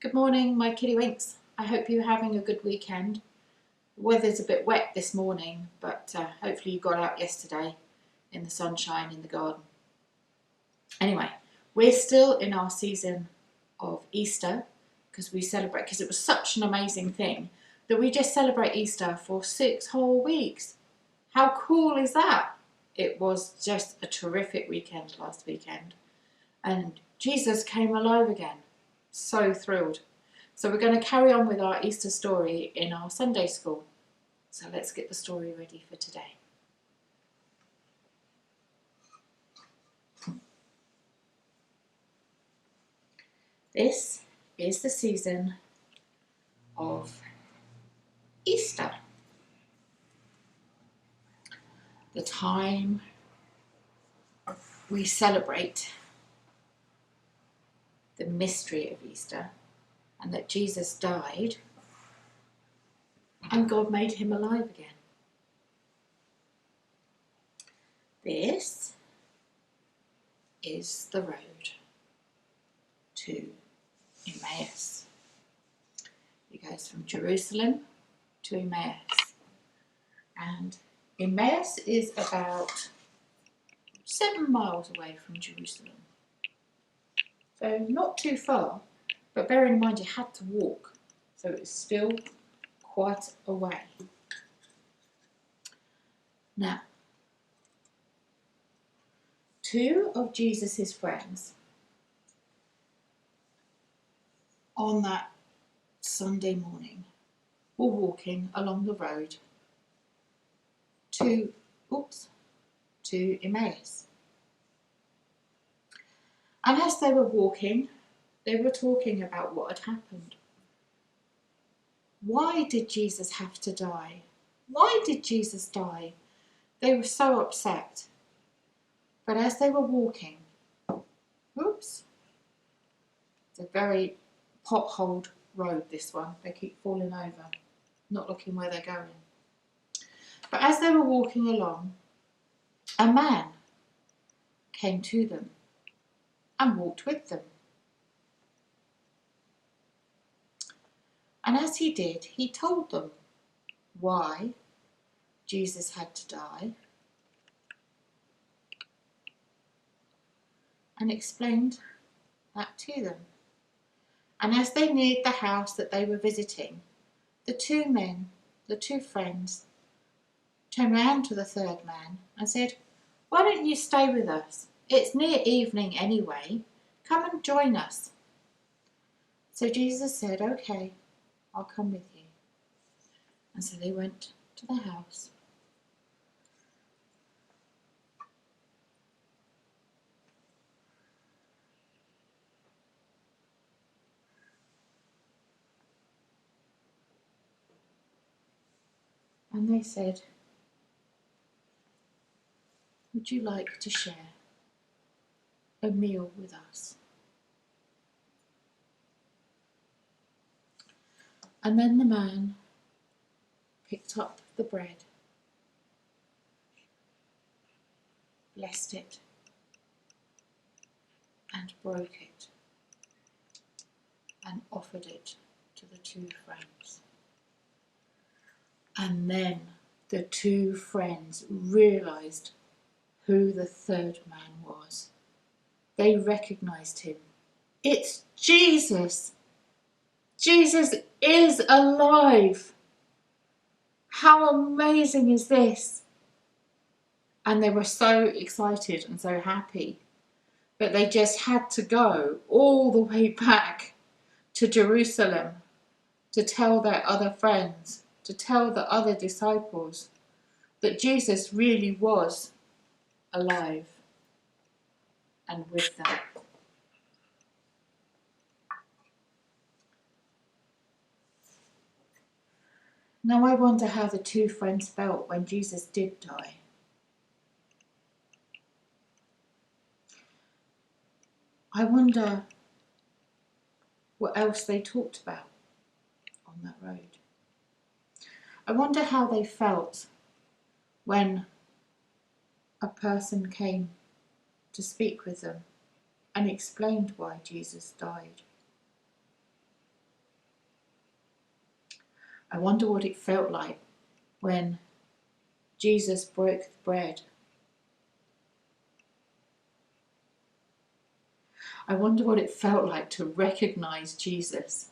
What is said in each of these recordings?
Good morning, my kiddywinks. I hope you're having a good weekend. The weather's a bit wet this morning, but hopefully you got out yesterday in the sunshine in the garden. Anyway, we're still in our season of Easter because it was such an amazing thing that we just celebrate Easter for 6 whole weeks. How cool is that? It was just a terrific weekend last weekend, and Jesus came alive again. So thrilled. So we're going to carry on with our Easter story in our Sunday school. So let's get the story ready for today. This is the season of Easter. The time we celebrate the mystery of Easter, and that Jesus died and God made him alive again. This is the road to Emmaus. It goes from Jerusalem to Emmaus. And Emmaus is about 7 miles away from Jerusalem. So not too far, but bearing in mind you had to walk, so it's still quite a way. Now, 2 of Jesus' friends on that Sunday morning were walking along the road to Emmaus. And as they were walking, they were talking about what had happened. Why did Jesus have to die? Why did Jesus die? They were so upset. But as they were walking, it's a very potholed road, this one. They keep falling over, not looking where they're going. But as they were walking along, a man came to them and walked with them. And as he did, he told them why Jesus had to die and explained that to them. And as they neared the house that they were visiting, the 2 friends, turned round to the 3rd man and said, "Why don't you stay with us? It's near evening anyway. Come and join us." So Jesus said, "Okay, I'll come with you." And so they went to the house. And they said, "Would you like to share a meal with us?" And then the man picked up the bread, blessed it, and broke it, and offered it to the 2 friends. And then the 2 friends realised who the 3rd man was. They recognised him. It's Jesus! Jesus is alive! How amazing is this? And they were so excited and so happy, but they just had to go all the way back to Jerusalem to tell their other friends, to tell the other disciples that Jesus really was alive and with them. Now I wonder how the 2 friends felt when Jesus did die. I wonder what else they talked about on that road. I wonder how they felt when a person came to speak with them and explained why Jesus died. I wonder what it felt like when Jesus broke the bread. I wonder what it felt like to recognize Jesus.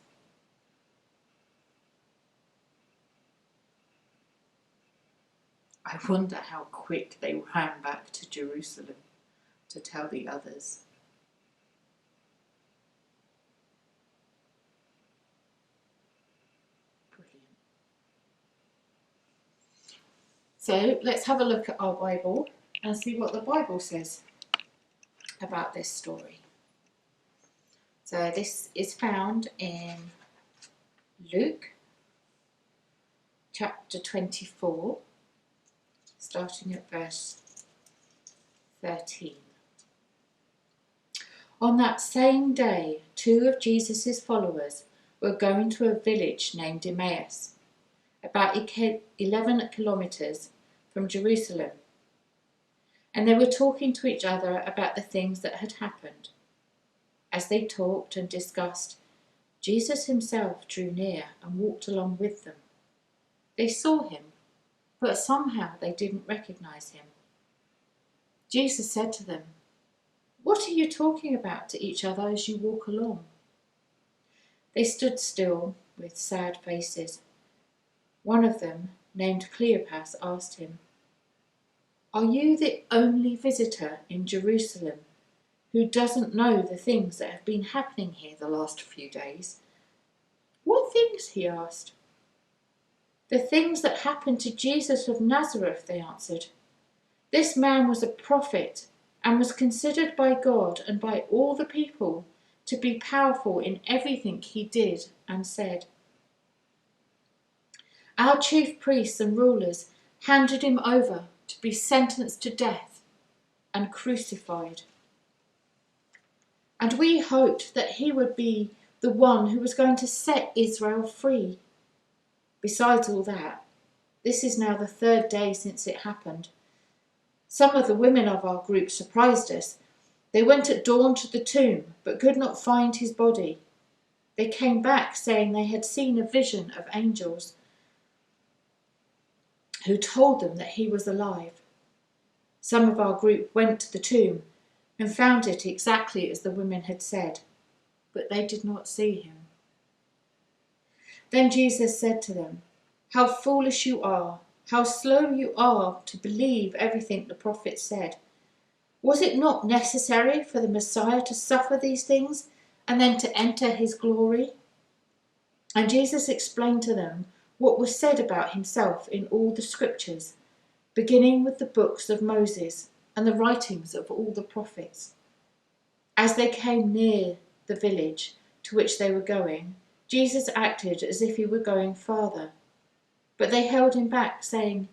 I wonder how quick they ran back to Jerusalem to tell the others. Brilliant. So let's have a look at our Bible and see what the Bible says about this story. So this is found in Luke chapter 24, starting at verse 13. On that same day, 2 of Jesus' followers were going to a village named Emmaus, about 11 kilometres from Jerusalem, and they were talking to each other about the things that had happened. As they talked and discussed, Jesus himself drew near and walked along with them. They saw him, but somehow they didn't recognize him. Jesus said to them, "What are you talking about to each other as you walk along?" They stood still with sad faces. One of them, named Cleopas, asked him, "Are you the only visitor in Jerusalem who doesn't know the things that have been happening here the last few days?" "What things?" he asked. "The things that happened to Jesus of Nazareth," they answered. "This man was a prophet and was considered by God and by all the people to be powerful in everything he did and said. Our chief priests and rulers handed him over to be sentenced to death and crucified. And we hoped that he would be the one who was going to set Israel free. Besides all that, this is now the 3rd day since it happened. Some of the women of our group surprised us. They went at dawn to the tomb, but could not find his body. They came back saying they had seen a vision of angels who told them that he was alive. Some of our group went to the tomb and found it exactly as the women had said, but they did not see him." Then Jesus said to them, "How foolish you are, how slow you are to believe everything the prophets said. Was it not necessary for the Messiah to suffer these things and then to enter his glory?" And Jesus explained to them what was said about himself in all the scriptures, beginning with the books of Moses and the writings of all the prophets. As they came near the village to which they were going, Jesus acted as if he were going farther, but they held him back, saying,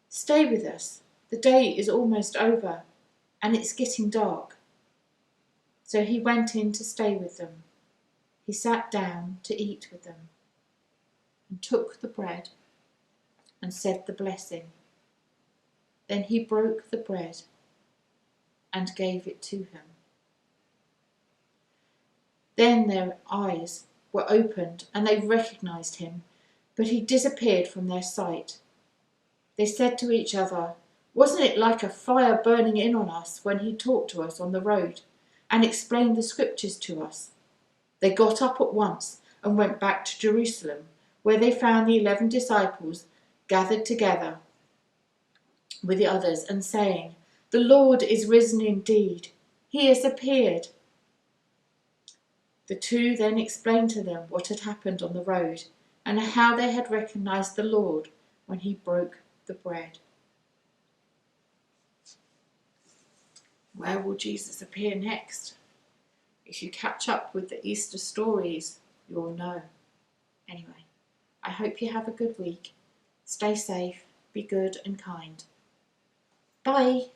"Stay with us, the day is almost over, and it's getting dark." So he went in to stay with them. He sat down to eat with them, and took the bread and said the blessing. Then he broke the bread and gave it to him. Then their eyes were opened and they recognized him, but he disappeared from their sight. They said to each other, "Wasn't it like a fire burning in on us when he talked to us on the road and explained the scriptures to us?" They got up at once and went back to Jerusalem, where they found the 11 disciples gathered together with the others and saying, "The Lord is risen indeed. He has appeared." The 2 then explained to them what had happened on the road and how they had recognized the Lord when he broke the bread. Where will Jesus appear next? If you catch up with the Easter stories, you'll know. Anyway, I hope you have a good week. Stay safe, be good and kind. Bye.